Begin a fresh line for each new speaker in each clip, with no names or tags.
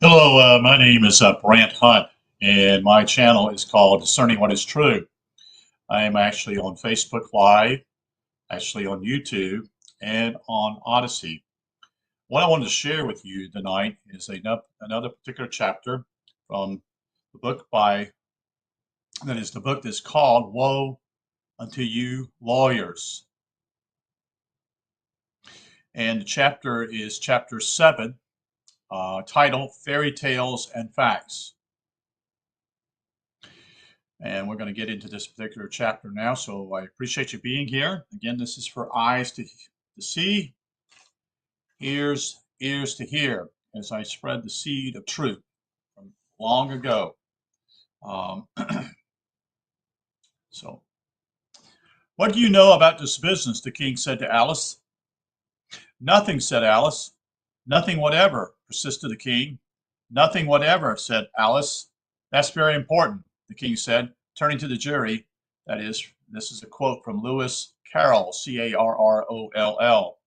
Hello, my name is Brant Hunt, and my channel is called Discerning What Is True. I am actually on Facebook Live, actually on YouTube, and on Odyssey. What I wanted to share with you tonight is another particular chapter from the book the book that's called Woe Unto You Lawyers. And the chapter is chapter 7, titled Fairy Tales and Facts. And we're going to get into this particular chapter now. So I appreciate you being here. Again, this is for eyes to see, ears to hear, as I spread the seed of truth from long ago. So, what do you know about this business? The king said to Alice. Nothing, said Alice. Nothing whatever, persisted the king. Nothing whatever, said Alice. That's very important, the king said, turning to the jury. That is, this is a quote from Lewis Carroll, Carroll.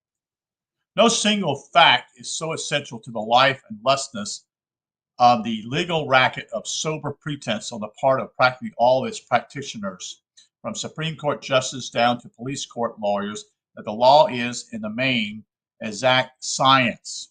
No single fact is so essential to the life and lessness of the legal racket of sober pretense on the part of practically all its practitioners, from Supreme Court justices down to police court lawyers, that the law is, in the main, exact science.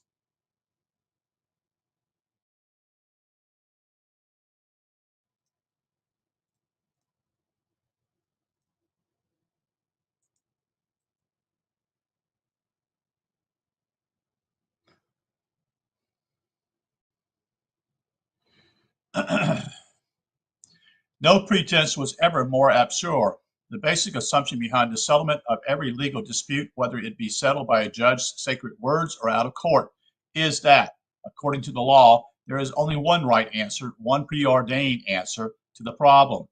No pretense was ever more absurd. The basic assumption behind the settlement of every legal dispute, whether it be settled by a judge's sacred words or out of court, is that, according to the law, there is only one right answer, one preordained answer to the problem.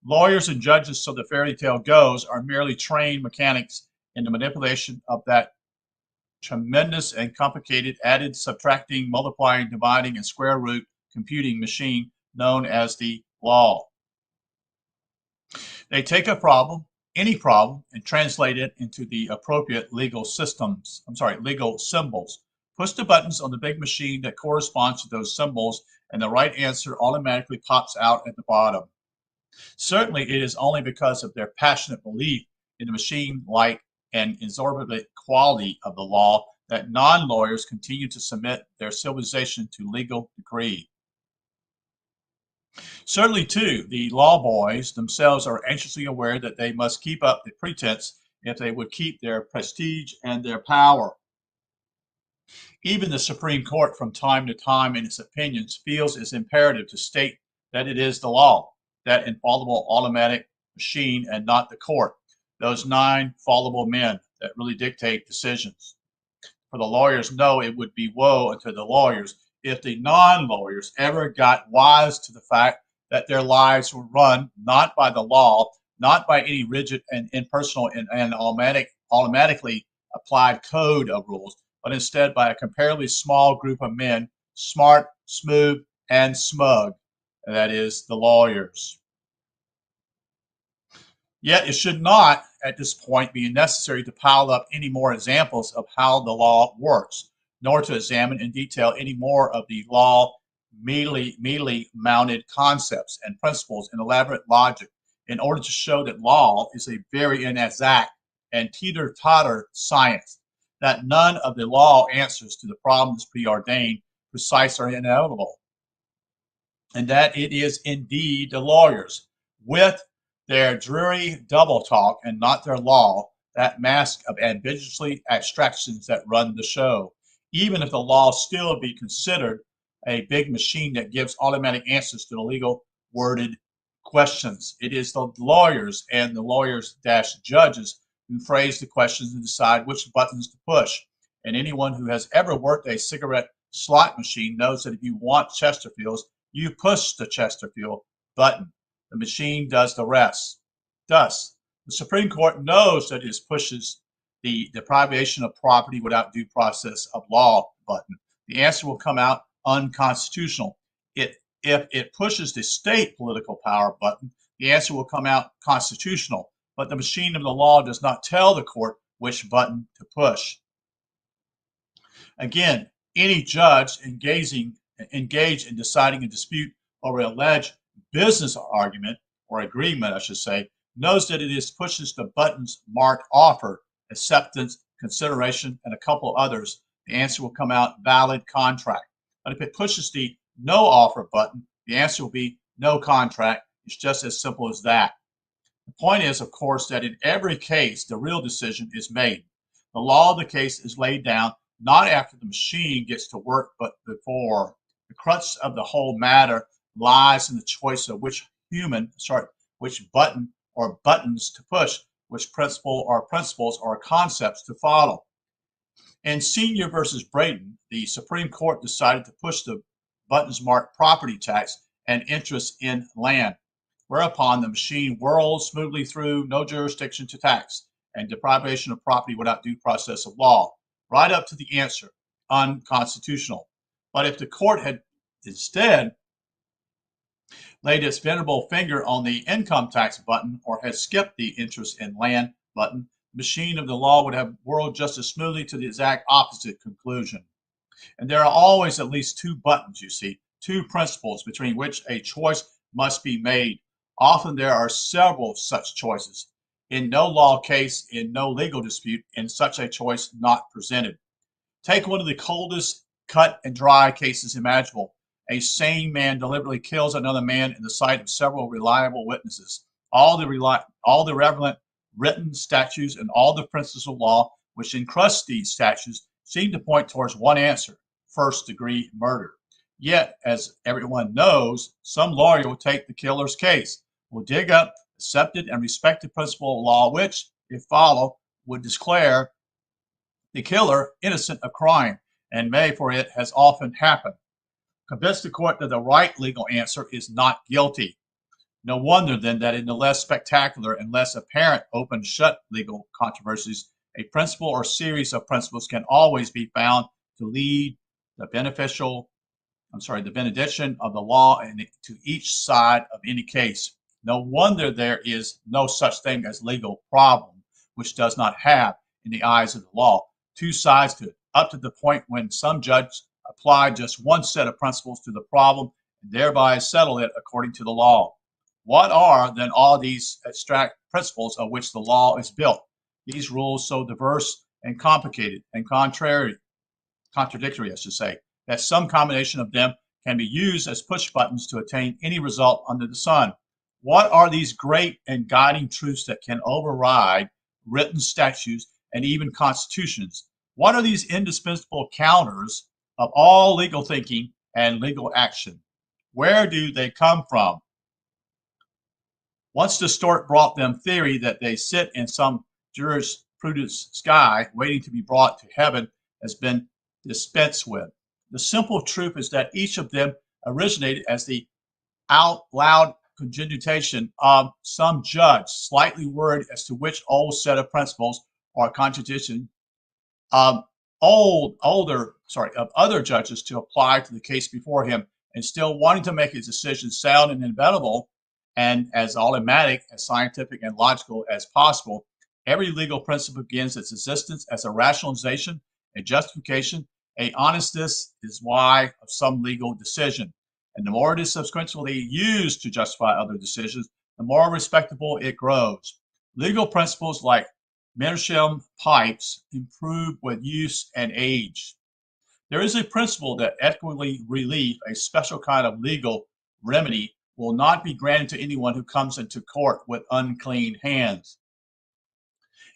Lawyers and judges, so the fairy tale goes, are merely trained mechanics in the manipulation of that tremendous and complicated added, subtracting, multiplying, dividing, and square root computing machine known as the law. They take a problem, any problem, and translate it into the appropriate legal symbols. Push the buttons on the big machine that corresponds to those symbols, and the right answer automatically pops out at the bottom. Certainly, it is only because of their passionate belief in the machine-like and exorbitant quality of the law that non-lawyers continue to submit their civilization to legal decree. Certainly, too, the law boys themselves are anxiously aware that they must keep up the pretense if they would keep their prestige and their power. Even the Supreme Court, from time to time in its opinions, feels it's imperative to state that it is the law, that infallible automatic machine, and not the court, those 9 fallible men that really dictate decisions. For the lawyers know it would be woe unto the lawyers if the non-lawyers ever got wise to the fact that their lives were run not by the law, not by any rigid and impersonal and automatically applied code of rules, but instead by a comparatively small group of men, smart, smooth, and smug, and that is the lawyers. Yet it should not, at this point, be necessary to pile up any more examples of how the law works, nor to examine in detail any more of the law mealy mounted concepts and principles and elaborate logic in order to show that law is a very inexact and teeter-totter science, that none of the law answers to the problems preordained, precise, or inevitable, and that it is indeed the lawyers, with their dreary double talk and not their law, that mask of ambiguously abstractions that run the show, even if the law still be considered a big machine that gives automatic answers to the legal worded questions. It is the lawyers and the lawyers-judges who phrase the questions and decide which buttons to push. And anyone who has ever worked a cigarette slot machine knows that if you want Chesterfields, you push the Chesterfield button. The machine does the rest. Thus, the Supreme Court knows that it pushes the deprivation of property without due process of law button. The answer will come out unconstitutional. If it pushes the state political power button, the answer will come out constitutional. But the machine of the law does not tell the court which button to push. Again, any judge engaging engaged in deciding a dispute over an alleged business argument or agreement, I should say, knows that it is pushes the buttons marked offer, acceptance, consideration, and a couple of others, the answer will come out valid contract. But if it pushes the no offer button, the answer will be no contract. It's just as simple as that. The point is, of course, that in every case, the real decision is made. The law of the case is laid down not after the machine gets to work, but before. The crux of the whole matter lies in the choice of which button or buttons to push, which principle or principles or concepts to follow. In Senior versus Braden, the Supreme Court decided to push the buttons marked property tax and interest in land, whereupon the machine whirled smoothly through, no jurisdiction to tax, and deprivation of property without due process of law, right up to the answer, unconstitutional. But if the court had instead laid its venerable finger on the income tax button or had skipped the interest in land button, the machine of the law would have whirled just as smoothly to the exact opposite conclusion. And there are always at least two buttons, you see, two principles between which a choice must be made. Often there are several such choices. In no law case, in no legal dispute, in such a choice not presented. Take one of the coldest cut and dry cases imaginable. A sane man deliberately kills another man in the sight of several reliable witnesses. All the relevant written statutes and all the principles of law which encrust these statutes seem to point towards one answer: first-degree murder. Yet, as everyone knows, some lawyer will take the killer's case, will dig up accepted and respected principle of law which, if followed, would declare the killer innocent of crime, and may, for it has often happened, convince the court that the right legal answer is not guilty. No wonder then that in the less spectacular and less apparent open-shut legal controversies, a principle or series of principles can always be found to lead the benediction of the law to each side of any case. No wonder there is no such thing as legal problem, which does not have, in the eyes of the law, two sides to it, up to the point when some judge applied just one set of principles to the problem and thereby settle it according to the law. What are then all these abstract principles of which the law is built? These rules so diverse and complicated and contradictory, I should say, that some combination of them can be used as push buttons to attain any result under the sun. What are these great and guiding truths that can override written statutes and even constitutions? What are these indispensable counters of all legal thinking and legal action? Where do they come from? Once the stork brought them theory that they sit in some jurisprudence sky waiting to be brought to heaven has been dispensed with. The simple truth is that each of them originated as the out loud conjunction of some judge, slightly worried as to which old set of principles or contradiction of other judges to apply to the case before him, and still wanting to make his decision sound and inevitable and as automatic, as scientific and logical as possible. Every legal principle begins its existence as a rationalization, a justification, a honestness is why of some legal decision. And the more it is subsequently used to justify other decisions, the more respectable it grows. Legal principles like meerschaum pipes improve with use and age. There is a principle that equitable relief, a special kind of legal remedy, will not be granted to anyone who comes into court with unclean hands.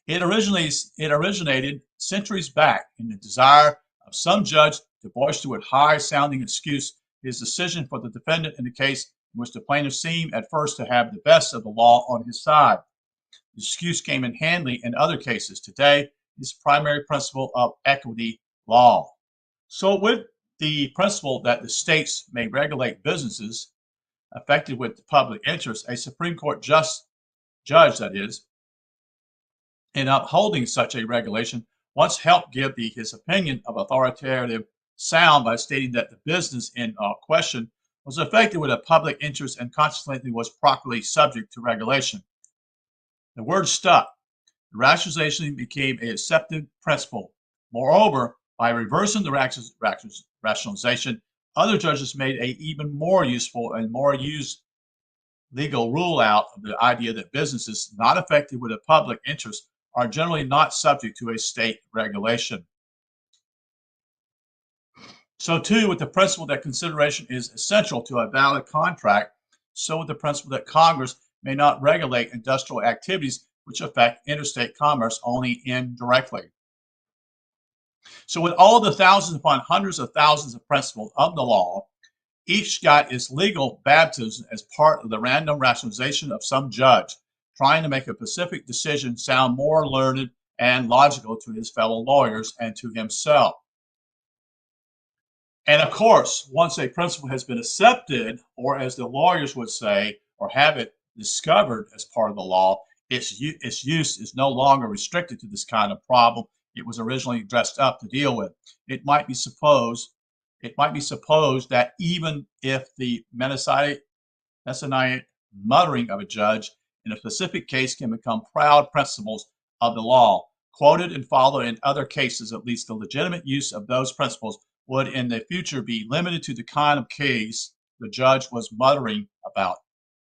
It originated centuries back in the desire of some judge to boister with high-sounding excuse his decision for the defendant in the case in which the plaintiff seemed at first to have the best of the law on his side. The excuse came in handy in other cases. Today is primary principle of equity law. So with the principle that the states may regulate businesses affected with the public interest, a Supreme Court judge, that is, in upholding such a regulation, once helped give his opinion of authoritative sound by stating that the business in question was affected with a public interest and consequently was properly subject to regulation. The word stuck. The rationalization became a accepted principle. Moreover, by reversing the rationalization, Other judges made a even more useful and more used legal rule out of the idea that businesses not affected with a public interest are generally not subject to a state regulation. So too, with the principle that consideration is essential to a valid contract, so with the principle that Congress may not regulate industrial activities which affect interstate commerce only indirectly. So with all the thousands upon hundreds of thousands of principles of the law, each got its legal baptism as part of the random rationalization of some judge, trying to make a specific decision sound more learned and logical to his fellow lawyers and to himself. And of course, once a principle has been accepted, or as the lawyers would say, or have it discovered as part of the law, its use is no longer restricted to this kind of problem it was originally dressed up to deal with. It might be supposed that even if the messianic muttering of a judge in a specific case can become proud principles of the law, quoted and followed in other cases, at least the legitimate use of those principles would in the future be limited to the kind of case the judge was muttering about.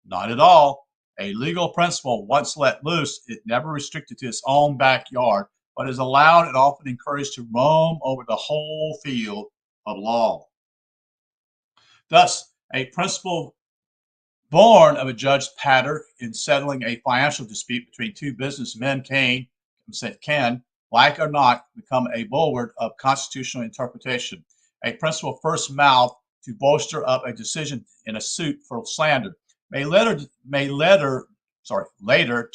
Not at all. A legal principle, once let loose, is never restricted to its own backyard, but is allowed and often encouraged to roam over the whole field of law. Thus, a principle born of a judge's pattern in settling a financial dispute between two businessmen can, like or not, become a bulwark of constitutional interpretation. A principle first mouthed to bolster up a decision in a suit for slander may later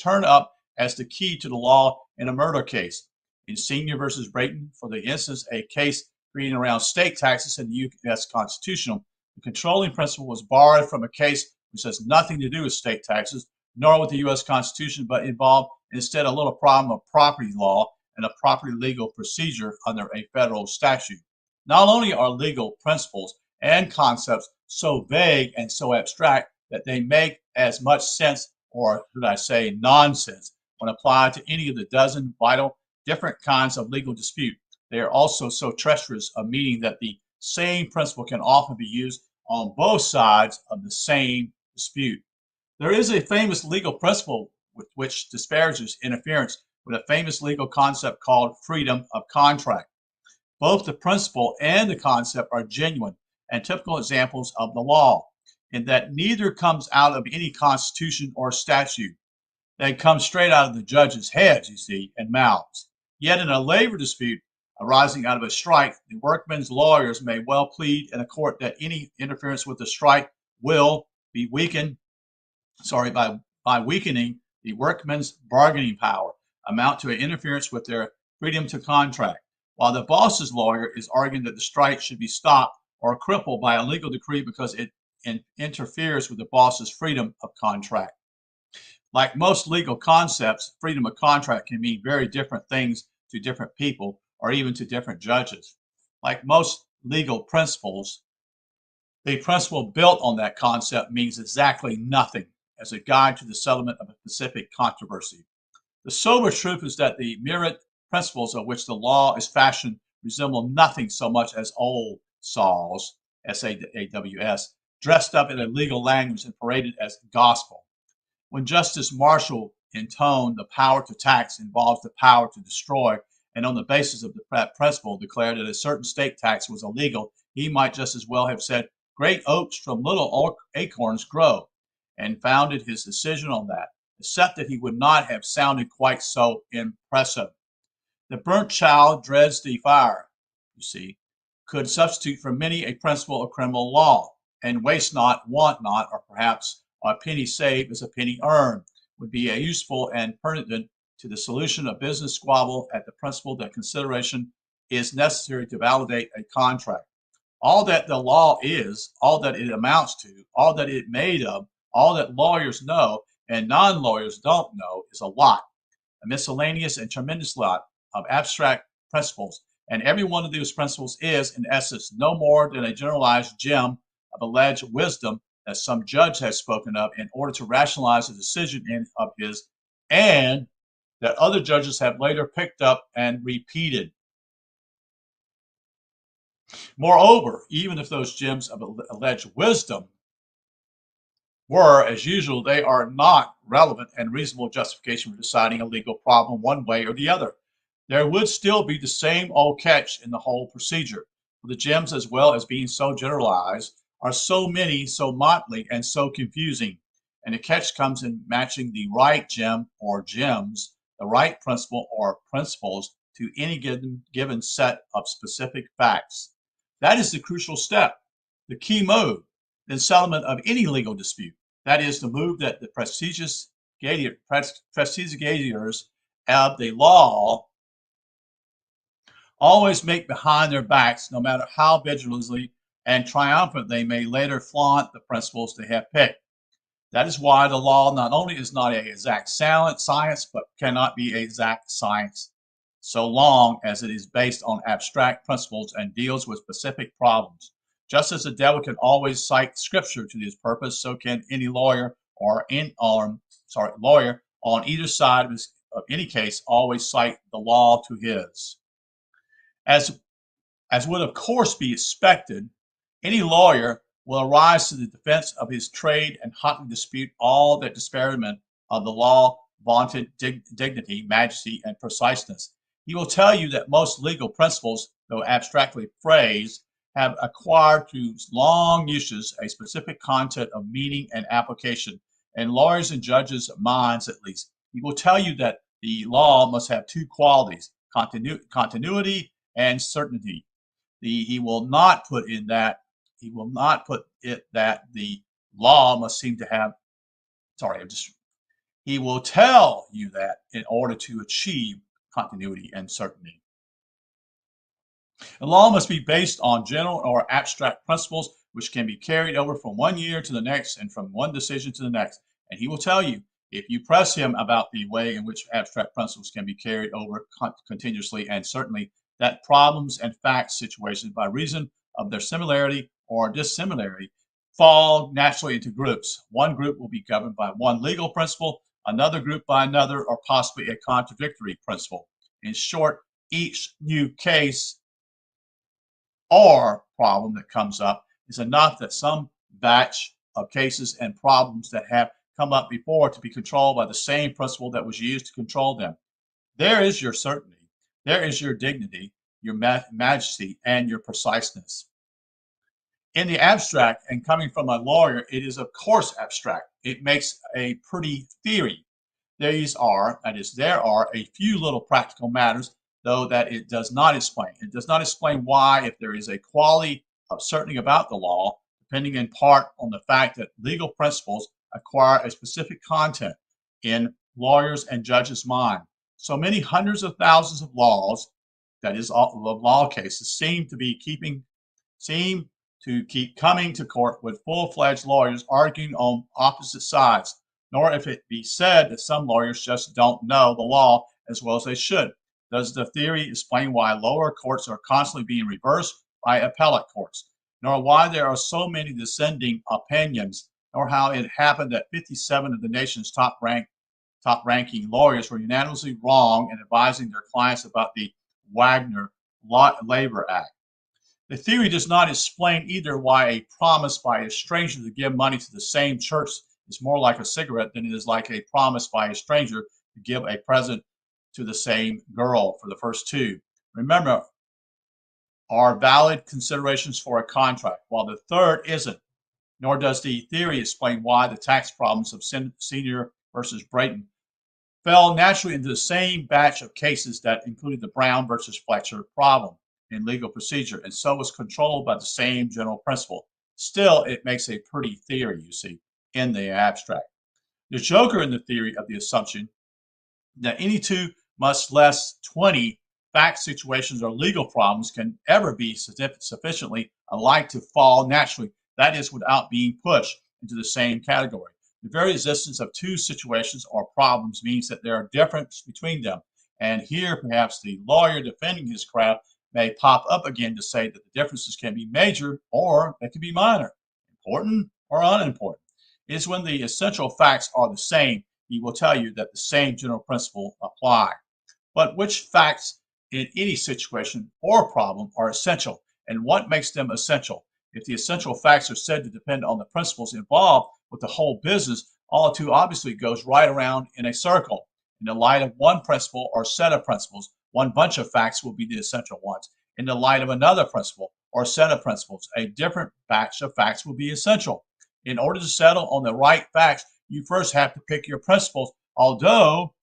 turn up as the key to the law in a murder case. In Senior versus Brayton, for the instance, a case creating around state taxes in the U.S. Constitution, the controlling principle was borrowed from a case which has nothing to do with state taxes, nor with the U.S. Constitution, but involved instead a little problem of property law and a property legal procedure under a federal statute. Not only are legal principles and concepts so vague and so abstract that they make as much sense, or should I say nonsense, when applied to any of the dozen vital different kinds of legal dispute, they are also so treacherous of meaning that the same principle can often be used on both sides of the same dispute. There is a famous legal principle which disparages interference with a famous legal concept called freedom of contract. Both the principle and the concept are genuine and typical examples of the law, in that neither comes out of any constitution or statute. They come straight out of the judge's heads, you see, and mouths. Yet in a labor dispute arising out of a strike, the workmen's lawyers may well plead in a court that any interference with the strike will be weakened, by weakening the workmen's bargaining power, amount to an interference with their freedom to contract, while the boss's lawyer is arguing that the strike should be stopped or crippled by a legal decree because it interferes with the boss's freedom of contract. Like most legal concepts, freedom of contract can mean very different things to different people or even to different judges. Like most legal principles, the principle built on that concept means exactly nothing as a guide to the settlement of a specific controversy. The sober truth is that the myriad principles of which the law is fashioned resemble nothing so much as old saws, S-A-W-S, dressed up in a legal language and paraded as gospel. When Justice Marshall intoned the power to tax involves the power to destroy, and on the basis of the principle declared that a certain state tax was illegal, he might just as well have said, "Great oaks from little acorns grow," and founded his decision on that, except that he would not have sounded quite so impressive. The burnt child dreads the fire, you see, could substitute for many a principle of criminal law, and waste not, want not, or perhaps a penny saved is a penny earned, would be a useful and pertinent to the solution of business squabble at the principle that consideration is necessary to validate a contract. All that the law is, all that it amounts to, all that it made of, all that lawyers know and non-lawyers don't know is a lot, a miscellaneous and tremendous lot of abstract principles, and every one of those principles is, in essence, no more than a generalized gem of alleged wisdom that some judge has spoken of in order to rationalize a decision of his, and that other judges have later picked up and repeated. Moreover, even if those gems of alleged wisdom were, as usual, they are not relevant and reasonable justification for deciding a legal problem one way or the other. There would still be the same old catch in the whole procedure. The gems, as well as being so generalized, are so many, so motley, and so confusing. And the catch comes in matching the right gem or gems, the right principle or principles to any given set of specific facts. That is the crucial step, the key move in settlement of any legal dispute. That is the move that the prestigiators of the law always make behind their backs, no matter how vigorously and triumphant they may later flaunt the principles they have picked. That is why the law not only is not an exact science, but cannot be exact science so long as it is based on abstract principles and deals with specific problems. Just as the devil can always cite scripture to this purpose, so can any lawyer lawyer on either side of any case always cite the law to his. As would of course be expected, any lawyer will arise to the defense of his trade and hotly dispute all that disparagement of the law vaunted dignity, majesty, and preciseness. He will tell you that most legal principles, though abstractly phrased, have acquired through long uses a specific content of meaning and application, in lawyers' and judges' minds at least. He will tell you that the law must have two qualities, continuity and certainty. He will not put it that the law must seem to have, he will tell you that in order to achieve continuity and certainty. The law must be based on general or abstract principles which can be carried over from one year to the next and from one decision to the next. And he will tell you, if you press him about the way in which abstract principles can be carried over continuously and certainly, that problems and fact situations, by reason of their similarity or dissimilarity, fall naturally into groups. One group will be governed by one legal principle, another group by another, or possibly a contradictory principle. In short, each new case or problem that comes up is enough that some batch of cases and problems that have come up before to be controlled by the same principle that was used to control them. There is your certainty. There is your dignity, your majesty, and your preciseness. In the abstract, and coming from a lawyer, it is of course abstract. It makes a pretty theory. There are a few little practical matters, though, that it does not explain. It does not explain why, if there is a quality of certainty about the law, depending in part on the fact that legal principles acquire a specific content in lawyers' and judges' mind. So many hundreds of thousands of laws, that is, law cases, seem to keep coming to court with full-fledged lawyers arguing on opposite sides, nor if it be said that some lawyers just don't know the law as well as they should. Does the theory explain why lower courts are constantly being reversed by appellate courts, nor why there are so many dissenting opinions, nor how it happened that 57 of the nation's top-ranking lawyers were unanimously wrong in advising their clients about the Wagner Labor Act. The theory does not explain either why a promise by a stranger to give money to the same church is more like a cigarette than it is like a promise by a stranger to give a present to the same girl for the first two. Remember, are valid considerations for a contract, while the third isn't. Nor does the theory explain why the tax problems of Senior versus Brayton fell naturally into the same batch of cases that included the Brown versus Fletcher problem in legal procedure, and so was controlled by the same general principle. Still, it makes a pretty theory, you see, in the abstract. The joker in the theory of the assumption that any two much less 20 fact situations or legal problems can ever be sufficiently alike to fall naturally, that is, without being pushed into the same category. The very existence of two situations or problems means that there are differences between them. And here, perhaps the lawyer defending his craft may pop up again to say that the differences can be major or they can be minor, important or unimportant. It is when the essential facts are the same, he will tell you that the same general principle apply. But which facts in any situation or problem are essential and what makes them essential. If the essential facts are said to depend on the principles involved with the whole business, all too obviously goes right around in a circle. In the light of one principle or set of principles, one bunch of facts will be the essential ones. In the light of another principle or set of principles, a different batch of facts will be essential. In order to settle on the right facts, you first have to pick your principles, although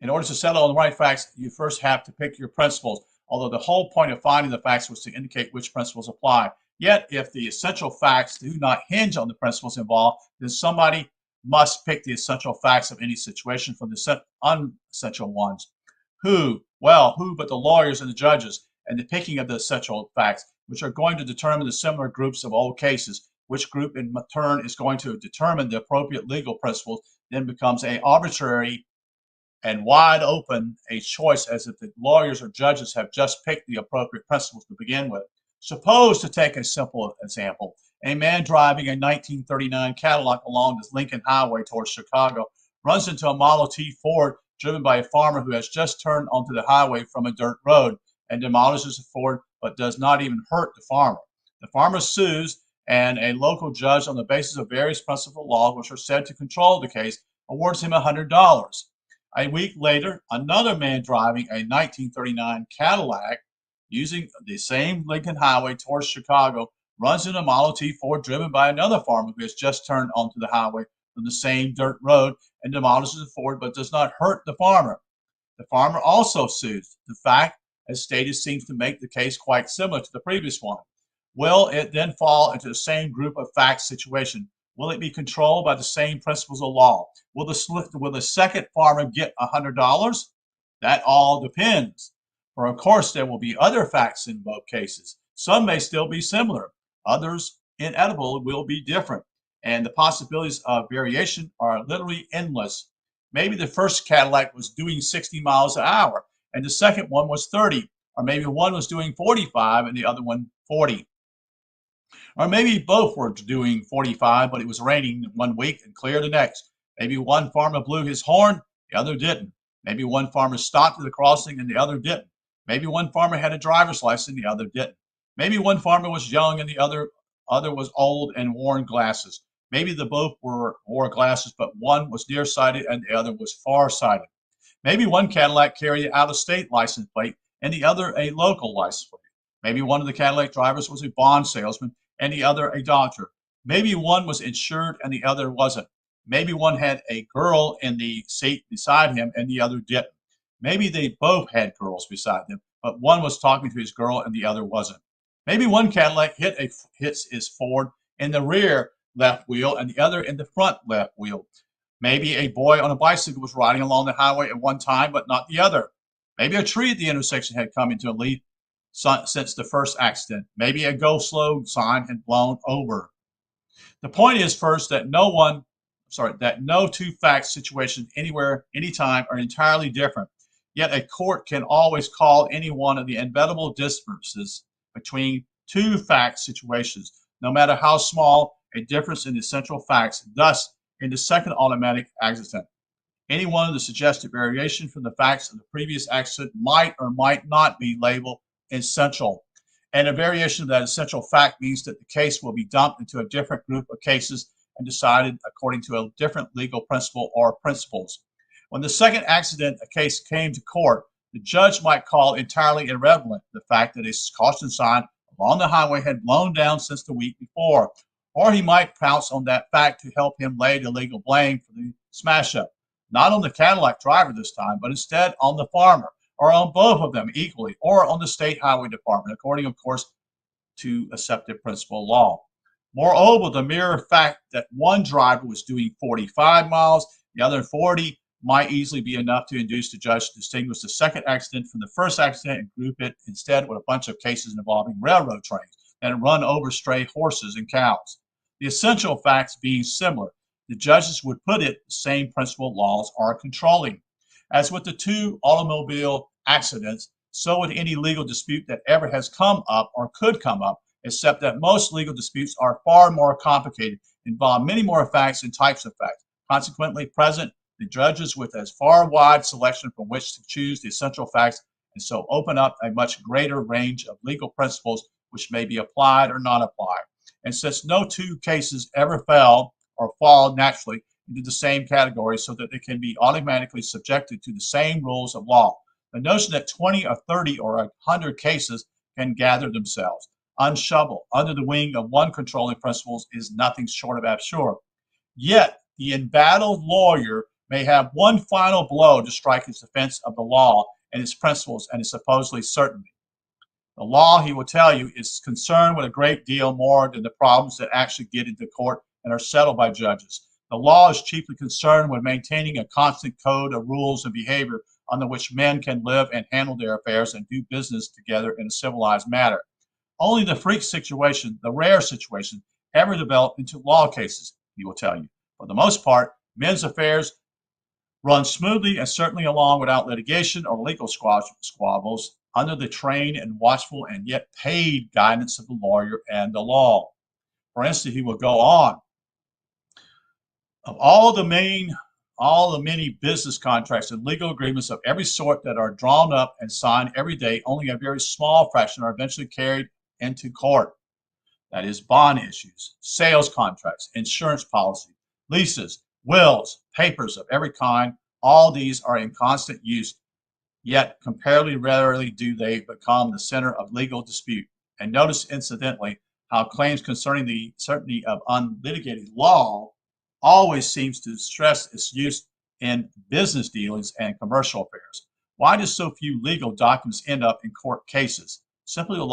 in order to settle on the right facts, you first have to pick your principles, although the whole point of finding the facts was to indicate which principles apply. Yet, if the essential facts do not hinge on the principles involved, then somebody must pick the essential facts of any situation from the unessential ones. Who? Well, who but the lawyers and the judges, and the picking of the essential facts, which are going to determine the similar groups of old cases, which group in turn is going to determine the appropriate legal principles, then becomes an arbitrary and wide open a choice as if the lawyers or judges have just picked the appropriate principles to begin with. Suppose, to take a simple example, a man driving a 1939 Cadillac along the Lincoln Highway towards Chicago runs into a Model T Ford driven by a farmer who has just turned onto the highway from a dirt road and demolishes the Ford but does not even hurt the farmer. The farmer sues, and a local judge, on the basis of various principal laws which are said to control the case, awards him $100. A week later, another man driving a 1939 Cadillac using the same Lincoln Highway towards Chicago runs into a Model T Ford driven by another farmer who has just turned onto the highway from the same dirt road and demolishes the Ford but does not hurt the farmer. The farmer also sues. The fact, as stated, seems to make the case quite similar to the previous one. Will it then fall into the same group of facts situation? Will it be controlled by the same principles of law? Will the second farmer get $100? That all depends. For of course there will be other facts in both cases. Some may still be similar. Others, inedible, will be different. And the possibilities of variation are literally endless. Maybe the first Cadillac was doing 60 miles an hour and the second one was 30. Or maybe one was doing 45 and the other one 40. Or maybe both were doing 45, but it was raining one week and clear the next. Maybe one farmer blew his horn, the other didn't. Maybe one farmer stopped at the crossing and the other didn't. Maybe one farmer had a driver's license and the other didn't. Maybe one farmer was young and the other was old and wore glasses. Maybe the both wore glasses, but one was nearsighted and the other was farsighted. Maybe one Cadillac carried an out-of-state license plate and the other a local license plate. Maybe one of the Cadillac drivers was a bond salesman and the other a doctor. Maybe one was insured and the other wasn't. Maybe one had a girl in the seat beside him and the other didn't. Maybe they both had girls beside them, but one was talking to his girl and the other wasn't. Maybe one Cadillac hits his Ford in the rear left wheel and the other in the front left wheel. Maybe a boy on a bicycle was riding along the highway at one time, but not the other. Maybe a tree at the intersection had come into a leaf since the first accident. Maybe a go slow sign had blown over. The point is first that no two fact situations anywhere, anytime are entirely different. Yet a court can always call any one of the inevitable differences between two fact situations, no matter how small a difference in the central facts, thus in the second automatic accident. Any one of the suggested variation from the facts of the previous accident might or might not be labeled essential. And a variation of that essential fact means that the case will be dumped into a different group of cases and decided according to a different legal principle or principles. When the second accident a case came to court, the judge might call entirely irrelevant the fact that a caution sign along the highway had blown down since the week before, or he might pounce on that fact to help him lay the legal blame for the smash-up, not on the Cadillac driver this time, but instead on the farmer, or on both of them equally, or on the state highway department, according, of course, to accepted principle law. Moreover, the mere fact that one driver was doing 45 miles, the other 40, might easily be enough to induce the judge to distinguish the second accident from the first accident and group it instead with a bunch of cases involving railroad trains that run over stray horses and cows. The essential facts being similar, the judges would put it the same principle laws are controlling. As with the two automobile accidents, so with any legal dispute that ever has come up or could come up, except that most legal disputes are far more complicated, involve many more facts and types of facts. Consequently, present the judges with as far wide selection from which to choose the essential facts, and so open up a much greater range of legal principles which may be applied or not applied. And since no two cases ever fell or fall naturally into the same category so that they can be automatically subjected to the same rules of law, the notion that 20 or 30 or 100 cases can gather themselves unshoveled under the wing of one controlling principle is nothing short of absurd. Yet the embattled lawyer may have one final blow to strike his defense of the law and its principles and its supposedly certainty. The law, he will tell you, is concerned with a great deal more than the problems that actually get into court and are settled by judges. The law is chiefly concerned with maintaining a constant code of rules and behavior under which men can live and handle their affairs and do business together in a civilized manner. Only the freak situation, the rare situation, ever develop into law cases, he will tell you. For the most part, men's affairs run smoothly and certainly along without litigation or legal squabbles under the trained and watchful and yet paid guidance of the lawyer and the law. For instance, he will go on. Of all the many business contracts and legal agreements of every sort that are drawn up and signed every day, only a very small fraction are eventually carried into court. That is, bond issues, sales contracts, insurance policy, leases, wills, papers of every kind. All these are in constant use, yet comparatively rarely do they become the center of legal dispute. And notice, incidentally, how claims concerning the certainty of unlitigated law always seems to stress its use in business dealings and commercial affairs. Why do so few legal documents end up in court cases? Simply the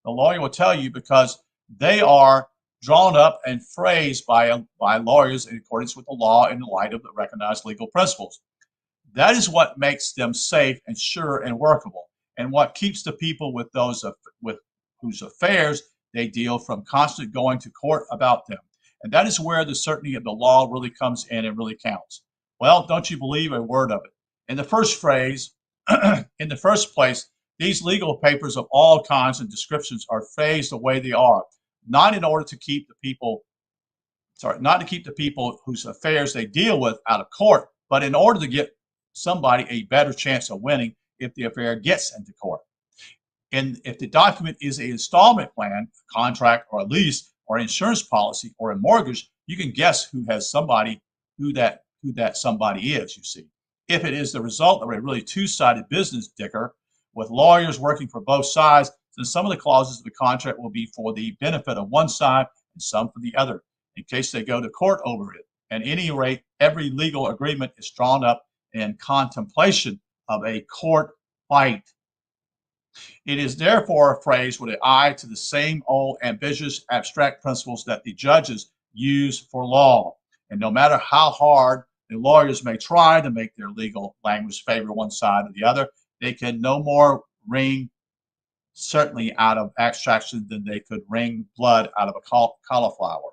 lawyer will tell you because they are drawn up and phrased by lawyers in accordance with the law in the light of the recognized legal principles. That is what makes them safe and sure and workable, and what keeps the people with whose affairs they deal from constant going to court about them. And that is where the certainty of the law really comes in and really counts. Well, don't you believe a word of it? In the first place, these legal papers of all kinds and descriptions are phrased the way they are, not to keep the people whose affairs they deal with out of court, but in order to get somebody a better chance of winning if the affair gets into court. And if the document is an installment plan, a contract, or a lease, or insurance policy, or a mortgage, you can guess who that somebody is, you see. If it is the result of a really two-sided business dicker with lawyers working for both sides, then some of the clauses of the contract will be for the benefit of one side and some for the other, in case they go to court over it. At any rate, every legal agreement is drawn up in contemplation of a court fight. It is therefore a phrase with an eye to the same old ambitious abstract principles that the judges use for law. And no matter how hard the lawyers may try to make their legal language favor one side or the other, they can no more wring certainly out of abstraction than they could wring blood out of a cauliflower.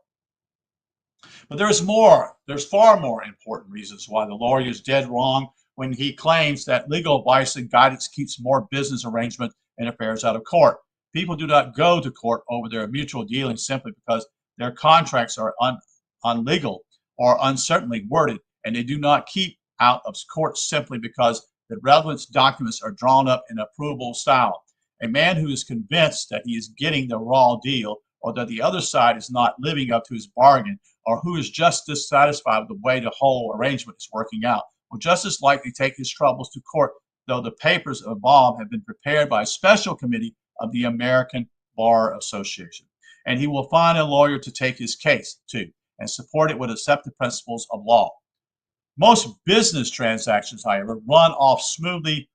But there's far more important reasons why the lawyer is dead wrong when he claims that legal advice and guidance keeps more business arrangement and affairs out of court. People do not go to court over their mutual dealings simply because their contracts are unlegal or uncertainly worded, and they do not keep out of court simply because the relevant documents are drawn up in approvable style. A man who is convinced that he is getting the raw deal, or that the other side is not living up to his bargain, or who is just dissatisfied with the way the whole arrangement is working out, will just as likely take his troubles to court, though the papers involved have been prepared by a special committee of the American Bar Association. And he will find a lawyer to take his case to and support it with accepted principles of law. Most business transactions, however, run off smoothly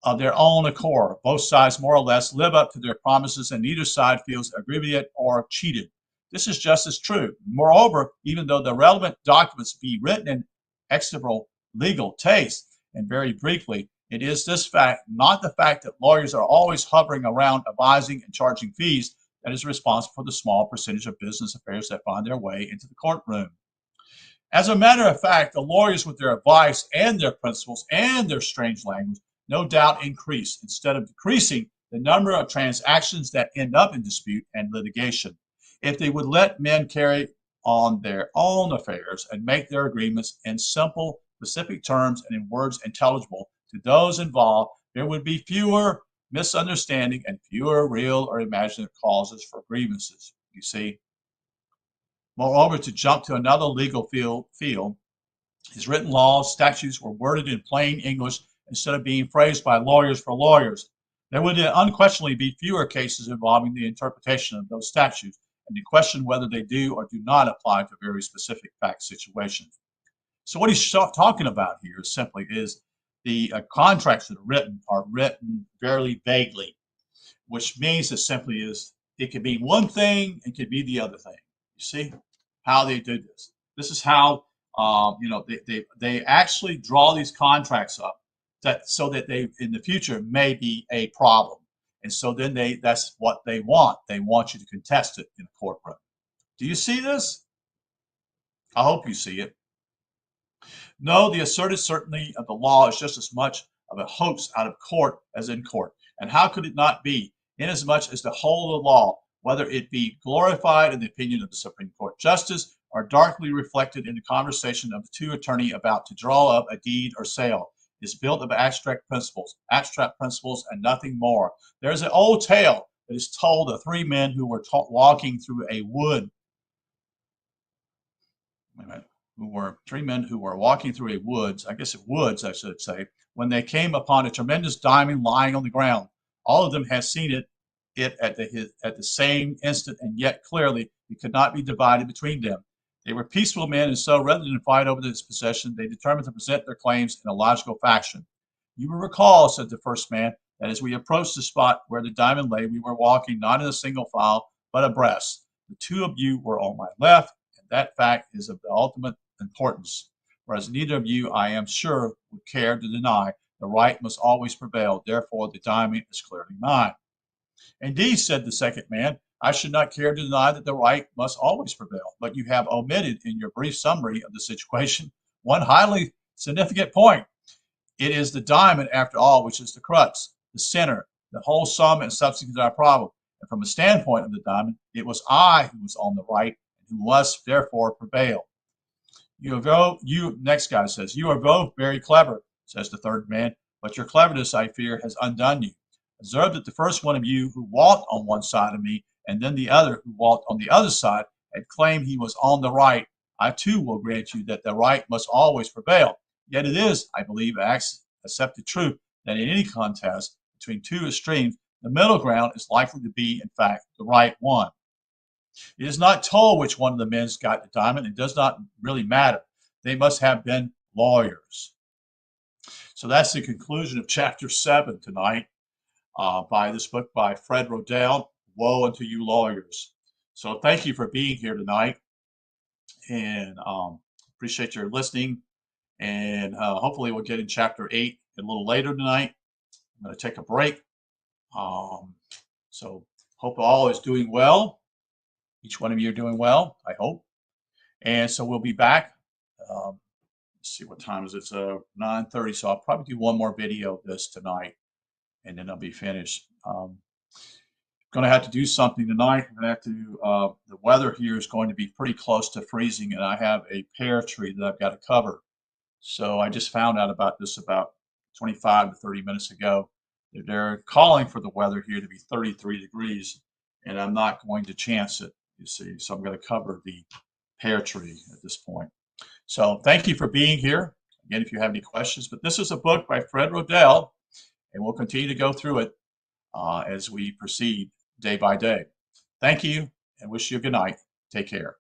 of their own accord. Both sides more or less live up to their promises, and neither side feels aggrieved or cheated. This is just as true. Moreover, even though the relevant documents be written in acceptable legal taste, and very briefly, it is this fact, not the fact that lawyers are always hovering around advising and charging fees, that is responsible for the small percentage of business affairs that find their way into the courtroom. As a matter of fact, the lawyers with their advice and their principles and their strange language no doubt increase instead of decreasing the number of transactions that end up in dispute and litigation. If they would let men carry on their own affairs and make their agreements in simple, specific terms and in words intelligible to those involved, there would be fewer misunderstanding and fewer real or imagined causes for grievances. You see? Moreover, to jump to another legal field, his written laws, statutes were worded in plain English instead of being phrased by lawyers for lawyers. There would unquestionably be fewer cases involving the interpretation of those statutes and the question whether they do or do not apply to very specific fact situations. So what he's talking about here simply is the contracts that are written very vaguely, which means that simply is it could be one thing, it could be the other thing. You see how they do this. This is how they actually draw these contracts up so that they in the future may be a problem. And so then that's what they want. They want you to contest it in a courtroom. Do you see this? I hope you see it. No, the asserted certainty of the law is just as much of a hoax out of court as in court. And how could it not be, inasmuch as the whole of the law, whether it be glorified in the opinion of the Supreme Court justice or darkly reflected in the conversation of the two attorneys about to draw up a deed or sale, is built of abstract principles and nothing more. There's an old tale that is told of three men who were walking through a wood. Three men who were walking through a woods, I should say, when they came upon a tremendous diamond lying on the ground. All of them had seen it at the same instant, and yet clearly it could not be divided between them. They were peaceful men, and so rather than fight over this possession, they determined to present their claims in a logical fashion. You will recall, said the first man, that as we approached the spot where the diamond lay, we were walking not in a single file, but abreast. The two of you were on my left, and that fact is of the ultimate importance, whereas neither of you, I am sure, would care to deny the right must always prevail. Therefore, the diamond is clearly mine. Indeed, said the second man, I should not care to deny that the right must always prevail, but you have omitted in your brief summary of the situation one highly significant point. It is the diamond, after all, which is the crux, the center, the whole sum and substance of our problem. And from a standpoint of the diamond, it was I who was on the right and who must therefore prevail. Next guy says, you are both very clever, says the third man, but your cleverness, I fear, has undone you. Observe that the first one of you who walked on one side of me, and then the other who walked on the other side, had claimed he was on the right. I too will grant you that the right must always prevail. Yet it is, I believe, accepted truth that in any contest between two extremes, the middle ground is likely to be, in fact, the right one. It is not told which one of the men got the diamond. It does not really matter. They must have been lawyers. So that's the conclusion of chapter 7 tonight by this book by Fred Rodell, Woe Unto You Lawyers. So thank you for being here tonight, and appreciate your listening. And hopefully we'll get in chapter 8 a little later tonight. I'm going to take a break. So hope all is doing well. Each one of you are doing well, I hope. And so we'll be back. Let's see, what time is it? It's 9:30, so I'll probably do one more video of this tonight, and then I'll be finished. Going to have to do something tonight. I'm going to have to, the weather here is going to be pretty close to freezing, and I have a pear tree that I've got to cover. So I just found out about this about 25 to 30 minutes ago. They're calling for the weather here to be 33 degrees, and I'm not going to chance it, you see. So I'm going to cover the pear tree at this point. So thank you for being here. Again, if you have any questions, but this is a book by Fred Rodell, and we'll continue to go through it as we proceed day by day. Thank you, and wish you a good night. Take care.